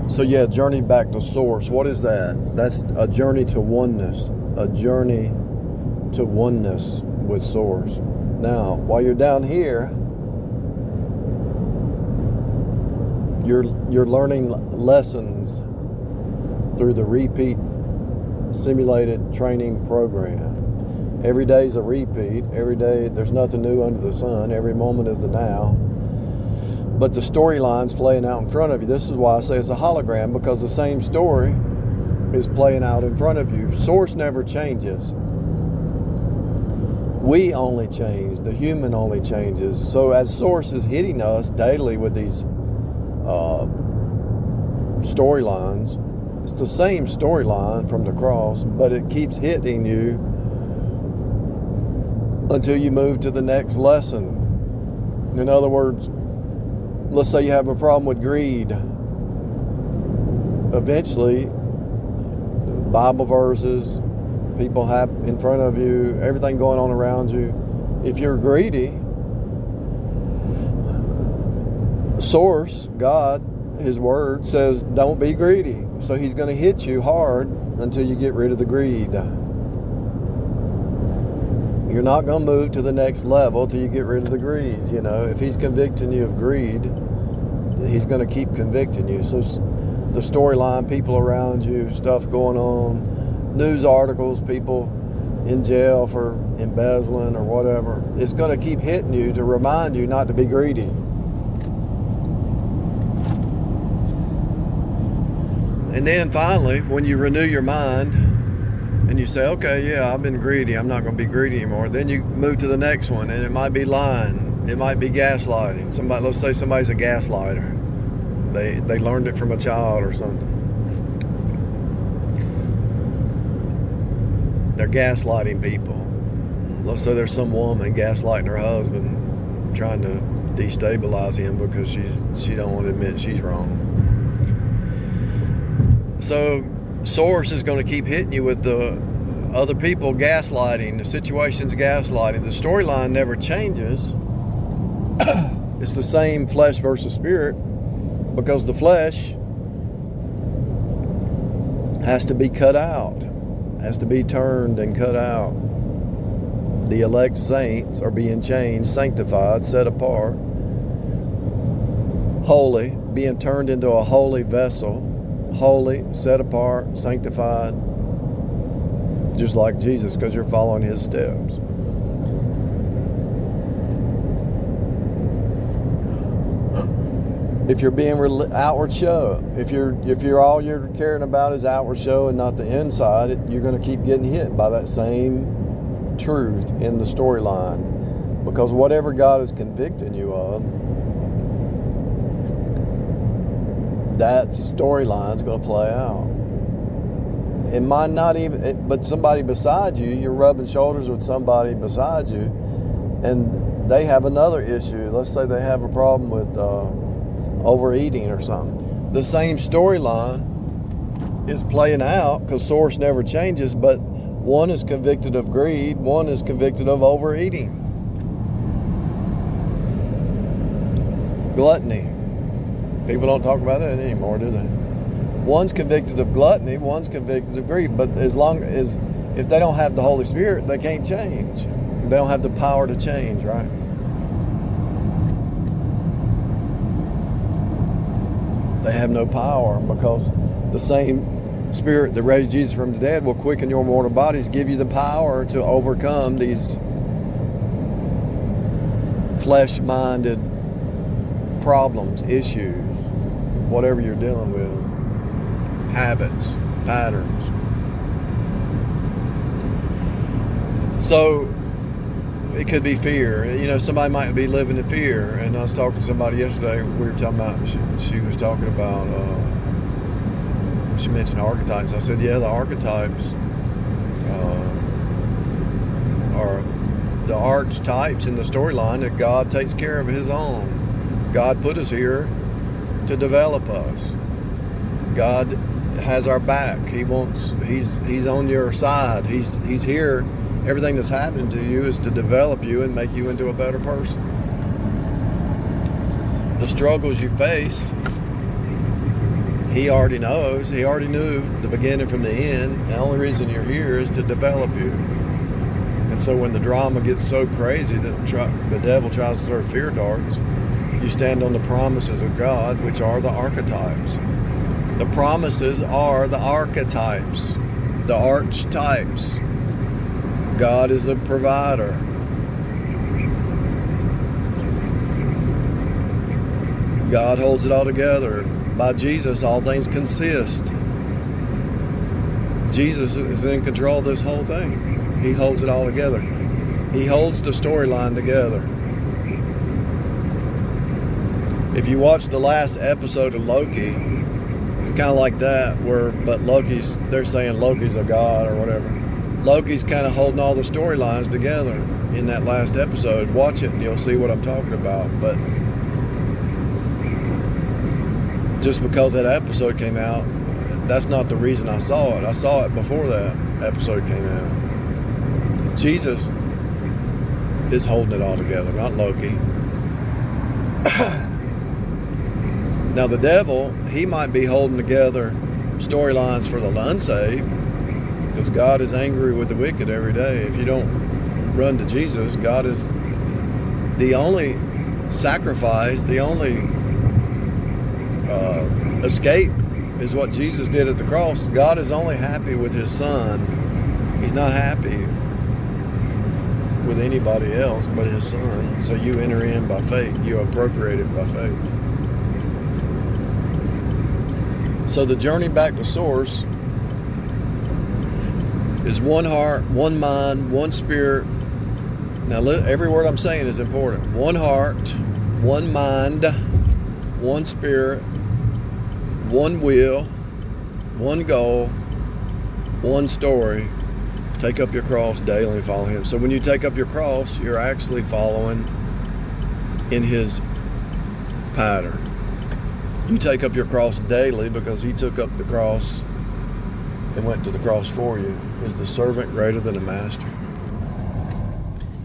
So yeah, journey back to source. What is that? That's a journey to oneness. A journey to oneness with source. Now, while you're down here, you're learning lessons through the repeat simulated training program. Every day is a repeat. Every day, there's nothing new under the sun. Every moment is the now. But the storyline's playing out in front of you. This is why I say it's a hologram, because the same story is playing out in front of you. Source never changes. We only change. The human only changes. So as Source is hitting us daily with these storylines, it's the same storyline from the cross, but it keeps hitting you until you move to the next lesson. In other words, let's say you have a problem with greed. Eventually, Bible verses, people have in front of you, everything going on around you. If you're greedy, Source, God, His Word says, don't be greedy. So He's going to hit you hard until you get rid of the greed. You're not going to move to the next level till you get rid of the greed. You know, if He's convicting you of greed, He's going to keep convicting you. So the storyline, people around you, stuff going on, news articles, people in jail for embezzling or whatever, it's going to keep hitting you to remind you not to be greedy. And then finally, when you renew your mind and you say, okay, yeah, I've been greedy, I'm not going to be greedy anymore, then you move to the next one, and it might be lying, it might be gaslighting. Somebody, let's say somebody's a gaslighter. They learned it from a child or something. They're gaslighting people. Let's say there's some woman gaslighting her husband, trying to destabilize him because she don't want to admit she's wrong. So Source is going to keep hitting you with the other people gaslighting, the situation's gaslighting. The storyline never changes. It's the same flesh versus spirit, because the flesh has to be cut out, has to be turned and cut out. The elect saints are being changed, sanctified, set apart, holy, being turned into a holy vessel. Holy, set apart, sanctified, just like Jesus, because you're following His steps. If you're being outward show, if you're all you're caring about is outward show and not the inside, you're going to keep getting hit by that same truth in the storyline, because whatever God is convicting you of, that storyline's going to play out. It might not even, but somebody beside you, you're rubbing shoulders with somebody beside you, and they have another issue. Let's say they have a problem with overeating or something. The same storyline is playing out, because Source never changes, but one is convicted of greed, one is convicted of overeating. Gluttony. People don't talk about that anymore, do they? One's convicted of gluttony, one's convicted of greed. But as long as, if they don't have the Holy Spirit, they can't change. They don't have the power to change, right? They have no power, because the same Spirit that raised Jesus from the dead will quicken your mortal bodies, give you the power to overcome these flesh-minded problems, issues, whatever you're dealing with, habits, patterns. So it could be fear. You know, somebody might be living in fear. And I was talking to somebody yesterday, we were talking about, she was talking about, she mentioned archetypes. I said, yeah, the archetypes are the archetypes in the storyline that God takes care of His own. God put us here to develop us. God has our back. He's on your side. He's here. Everything that's happening to you is to develop you and make you into a better person. The struggles you face, He already knows. He already knew the beginning from the end. The only reason you're here is to develop you. And so when the drama gets so crazy that the devil tries to throw fear darts, you stand on the promises of God, which are the archetypes. The promises are the archetypes, the archetypes. God is a provider. God holds it all together. By Jesus, all things consist. Jesus is in control of this whole thing. He holds it all together. He holds the storyline together. If you watch the last episode of Loki, it's kind of like that, but they're saying Loki's a god or whatever. Loki's kind of holding all the storylines together in that last episode. Watch it and you'll see what I'm talking about. But just because that episode came out, that's not the reason I saw it. I saw it before that episode came out. Jesus is holding it all together, not Loki. Now the devil, he might be holding together storylines for the unsaved, because God is angry with the wicked every day. If you don't run to Jesus, God is the only sacrifice, the only escape is what Jesus did at the cross. God is only happy with his son. He's not happy with anybody else but his son. So you enter in by faith. You appropriate it by faith. So the journey back to source is one heart, one mind, one spirit. Now every word I'm saying is important. One heart, one mind, one spirit, one will, one goal, one story. Take up your cross daily and follow him. So when you take up your cross, you're actually following in his pattern. You take up your cross daily because he took up the cross and went to the cross for you. Is the servant greater than the master?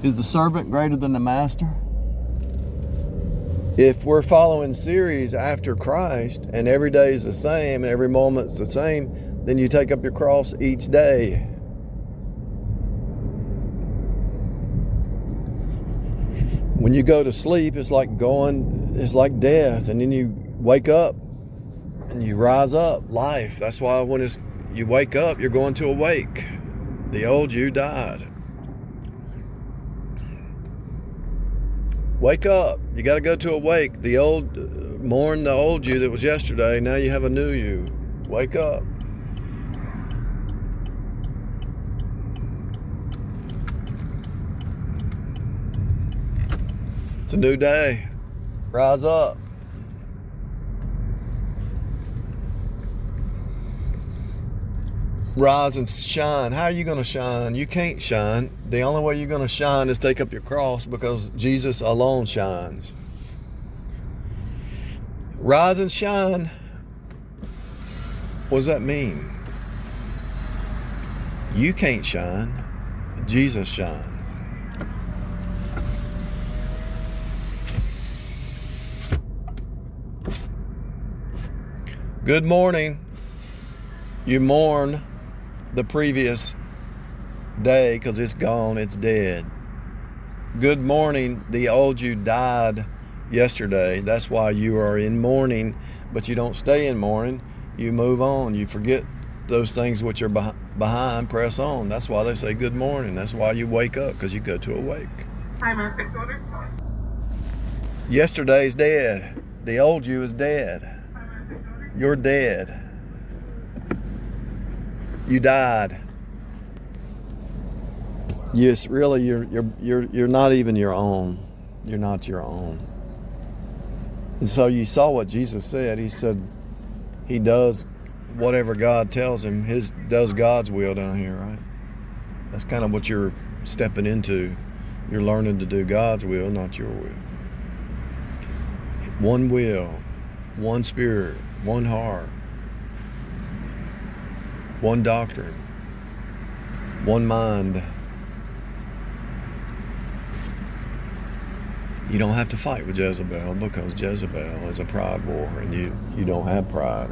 Is the servant greater than the master? If we're following series after Christ and every day is the same and every moment's the same, then you take up your cross each day. When you go to sleep, it's like death, and then you wake up and you rise up, life. That's why when you wake up, you're going to awake. The old you died. Wake up. You got to go to awake. Mourn the old you that was yesterday. Now you have a new you. Wake up. It's a new day. Rise up. Rise and shine. How are you going to shine? You can't shine. The only way you're going to shine is take up your cross, because Jesus alone shines. Rise and shine. What does that mean? You can't shine. Jesus shines. Good morning. You mourn the previous day because it's gone, it's dead. Good morning, the old you died yesterday. That's why you are in mourning, but you don't stay in mourning. You move on. You forget those things which are behind, press on. That's why they say good morning. That's why you wake up, because you go to awake. Yesterday's dead. The old you is dead. You're dead. You died. Yes, really, you're not even your own. You're not your own. And so you saw what Jesus said. He said he does whatever God tells him. Does God's will down here, right? That's kind of what you're stepping into. You're learning to do God's will, not your will. One will, one spirit, one heart. One doctrine, one mind. You don't have to fight with Jezebel, because Jezebel is a pride war, and you don't have pride.